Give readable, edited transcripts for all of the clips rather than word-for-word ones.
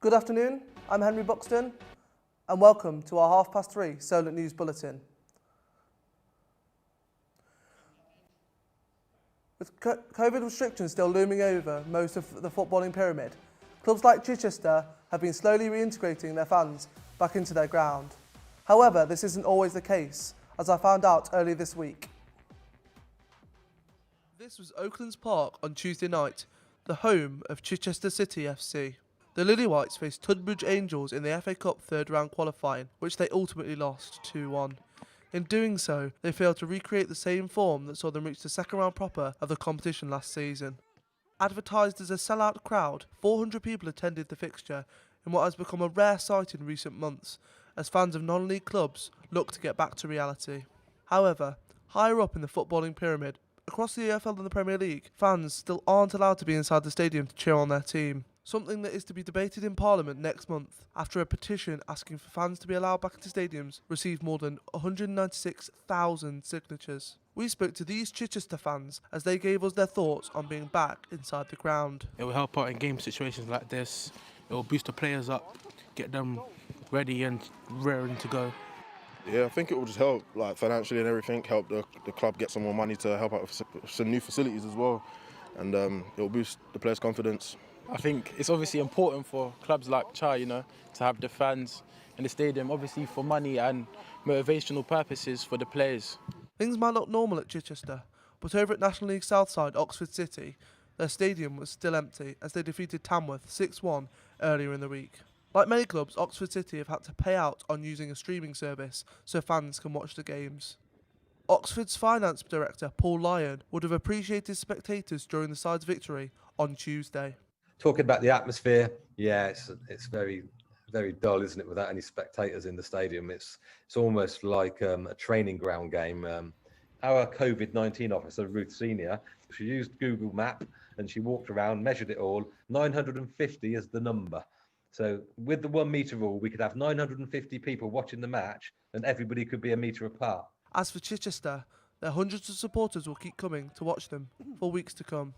Good afternoon, I'm Henry Buxton and welcome to our 3:30 Solent News Bulletin. With COVID restrictions still looming over most of the footballing pyramid, clubs like Chichester have been slowly reintegrating their fans back into their ground. However, this isn't always the case, as I found out earlier this week. This was Oaklands Park on Tuesday night, the home of Chichester City FC. The Lilywhites faced Tunbridge Angels in the FA Cup third round qualifying, which they ultimately lost 2-1. In doing so, they failed to recreate the same form that saw them reach the second round proper of the competition last season. Advertised as a sellout crowd, 400 people attended the fixture in what has become a rare sight in recent months, as fans of non-league clubs look to get back to reality. However, higher up in the footballing pyramid, across the EFL and the Premier League, fans still aren't allowed to be inside the stadium to cheer on their team. Something that is to be debated in Parliament next month after a petition asking for fans to be allowed back into stadiums received more than 196,000 signatures. We spoke to these Chichester fans as they gave us their thoughts on being back inside the ground. It will help out in game situations like this. It will boost the players up, get them ready and raring to go. Yeah, I think it will just help, like financially and everything, help the club get some more money to help out with some new facilities as well, and it will boost the players' confidence. I think it's obviously important for clubs like Chai, to have the fans in the stadium, obviously for money and motivational purposes for the players. Things might look normal at Chichester, but over at National League Southside, Oxford City, their stadium was still empty as they defeated Tamworth 6-1 earlier in the week. Like many clubs, Oxford City have had to pay out on using a streaming service so fans can watch the games. Oxford's finance director, Paul Lyon, would have appreciated spectators during the side's victory on Tuesday. Talking about the atmosphere, yeah, it's very, very dull, isn't it, without any spectators in the stadium? It's almost like a training ground game. Our COVID-19 officer, Ruth Senior, she used Google Map and she walked around, measured it all. 950 is the number. So with the 1 metre rule, we could have 950 people watching the match and everybody could be a metre apart. As for Chichester, their hundreds of supporters will keep coming to watch them for weeks to come.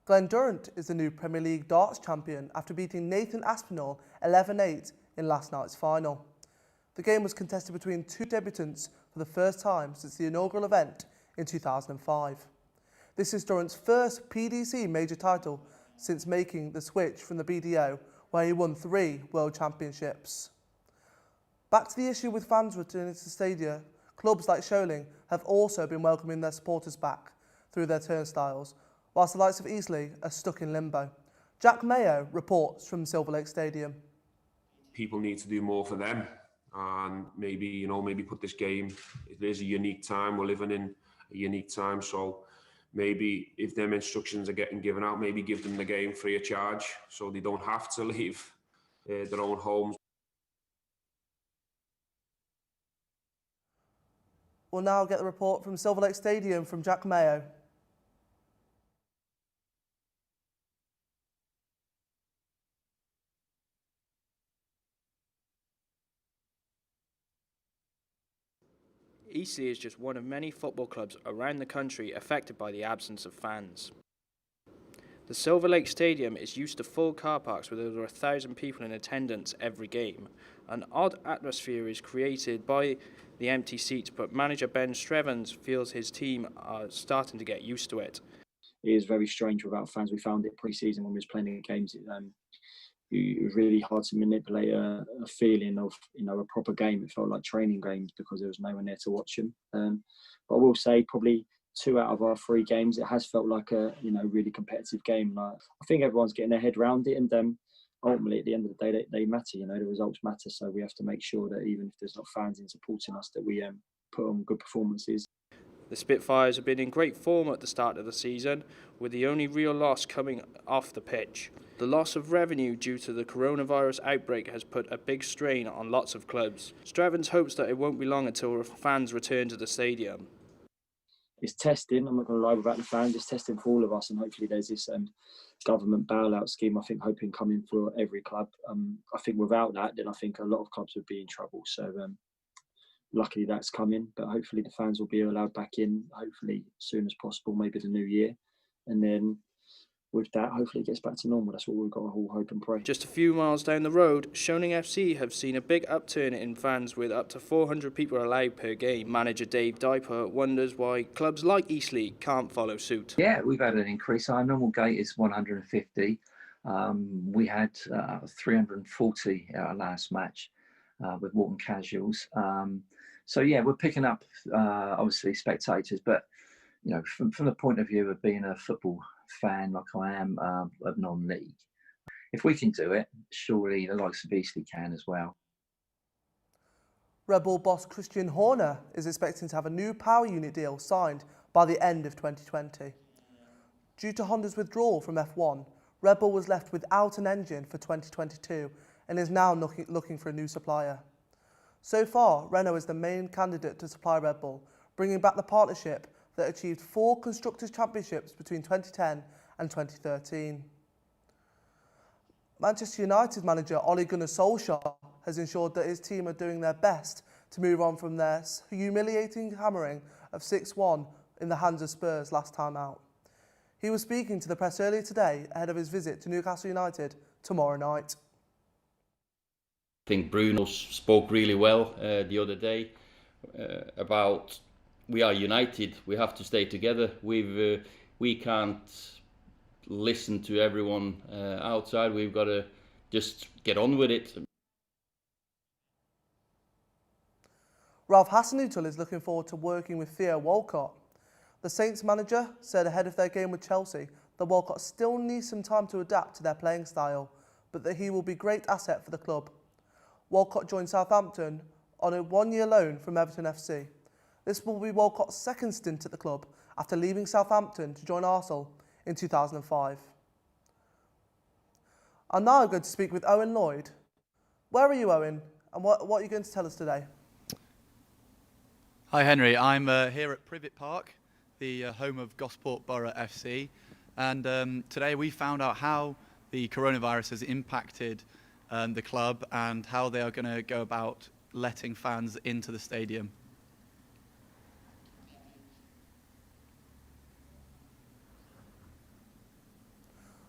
Glen-Durrant is the new Premier League darts champion after beating Nathan Aspinall 11-8 in last night's final. The game was contested between two debutants for the first time since the inaugural event in 2005. This is Durrant's first PDC major title since making the switch from the BDO, where he won 3 World Championships. Back to the issue with fans returning to the stadia, clubs like Solent have also been welcoming their supporters back through their turnstiles, whilst the likes of Eastleigh are stuck in limbo. Jack Mayo reports from Silver Lake Stadium. People need to do more for them, and maybe put this game. It is a unique time. We're living in a unique time, so maybe if them instructions are getting given out, maybe give them the game free of charge, so they don't have to leave their own homes. We'll now get the report from Silver Lake Stadium from Jack Mayo. Eastleigh is just one of many football clubs around the country affected by the absence of fans. The Silver Lake Stadium is used to full car parks with over 1,000 people in attendance every game. An odd atmosphere is created by the empty seats, but manager Ben Strevens feels his team are starting to get used to it. It is very strange without fans. We found it pre-season when we was playing the games. It was really hard to manipulate a feeling of a proper game. It felt like training games because there was no one there to watch them. But I will say probably 2 out of our 3 games, it has felt like a really competitive game. I think everyone's getting their head around it, and ultimately at the end of the day they matter. The results matter, so we have to make sure that even if there's not fans in supporting us, that we put on good performances. The Spitfires have been in great form at the start of the season, with the only real loss coming off the pitch. The loss of revenue due to the coronavirus outbreak has put a big strain on lots of clubs. Strevens hopes that it won't be long until fans return to the stadium. It's testing, I'm not going to lie about the fans, it's testing for all of us, and hopefully there's this government bailout scheme, hoping coming for every club. I think without that, then I think a lot of clubs would be in trouble. So luckily that's coming, but hopefully the fans will be allowed back in, hopefully as soon as possible, maybe the new year. And then with that, hopefully it gets back to normal. That's what we've got to all hope and pray. Just a few miles down the road, Shoning FC have seen a big upturn in fans with up to 400 people allowed per game. Manager Dave Diper wonders why clubs like Eastleigh can't follow suit. Yeah, we've had an increase. Our normal gate is 150. We had 340 at our last match with Walton Casuals. So yeah, we're picking up obviously spectators, but you know, from the point of view of being a football fan like I am of non-league, if we can do it, surely the likes of Eastleigh can as well. Red Bull boss Christian Horner is expecting to have a new power unit deal signed by the end of 2020. Due to Honda's withdrawal from F1, Red Bull was left without an engine for 2022 and is now looking for a new supplier. So far, Renault is the main candidate to supply Red Bull, bringing back the partnership that achieved 4 Constructors' Championships between 2010 and 2013. Manchester United manager Ole Gunnar Solskjaer has ensured that his team are doing their best to move on from their humiliating hammering of 6-1 in the hands of Spurs last time out. He was speaking to the press earlier today ahead of his visit to Newcastle United tomorrow night. I think Bruno spoke really well the other day about we are united, we have to stay together, we can't listen to everyone outside, we've got to just get on with it. Ralph Hasenhüttl is looking forward to working with Theo Walcott. The Saints manager said ahead of their game with Chelsea that Walcott still needs some time to adapt to their playing style, but that he will be a great asset for the club. Walcott joined Southampton on a 1-year loan from Everton FC. This will be Walcott's second stint at the club after leaving Southampton to join Arsenal in 2005. I'm now going to speak with Owen Lloyd. Where are you, Owen, and what are you going to tell us today? Hi Henry, I'm here at Privet Park, the home of Gosport Borough FC, and today we found out how the coronavirus has impacted the club and how they are going to go about letting fans into the stadium.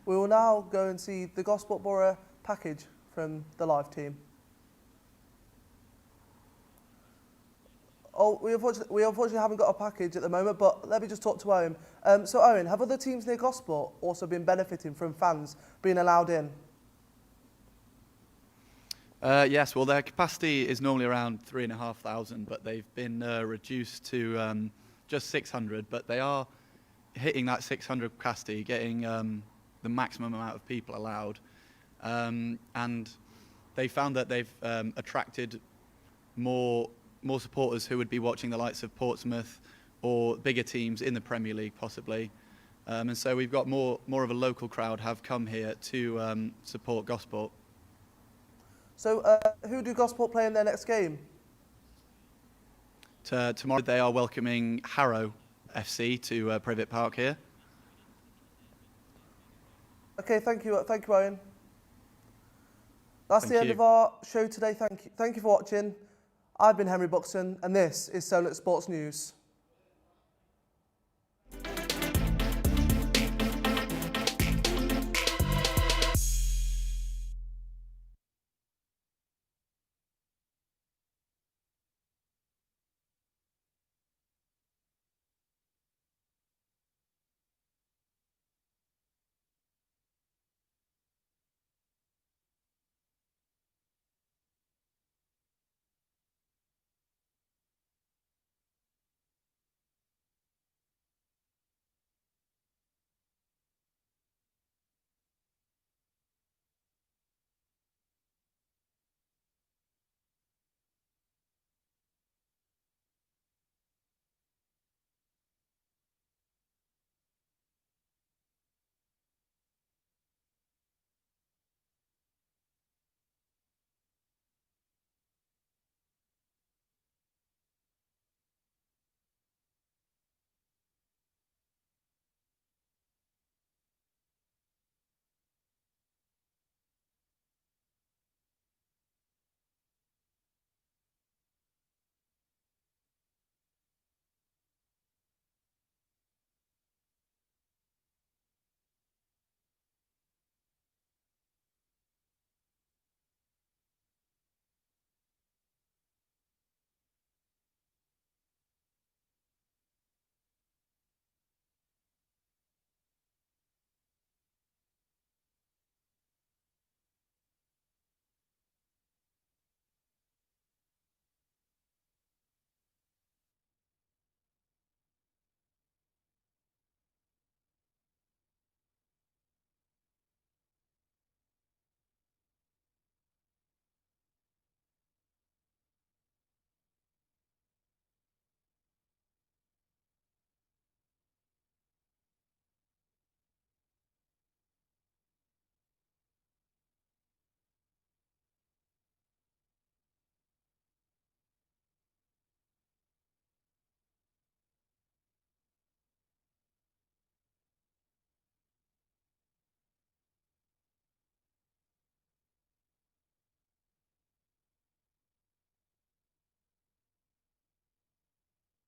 We will now go and see the Gosport Borough package from the live team. Oh, we unfortunately haven't got a package at the moment, but let me just talk to Owen. So Owen, have other teams near Gosport also been benefiting from fans being allowed in? Yes, well their capacity is normally around 3,500, but they've been reduced to just 600, but they are hitting that 600 capacity, getting the maximum amount of people allowed. And they found that they've attracted more supporters who would be watching the likes of Portsmouth or bigger teams in the Premier League possibly. And so we've got more of a local crowd have come here to support Gosport. So who do Gosport play in their next game? Tomorrow they are welcoming Harrow FC to Privet Park here. Okay, thank you, Owen. That's the end of our show today. Thank you for watching. I've been Henry Buxton, and this is Solent Sports News.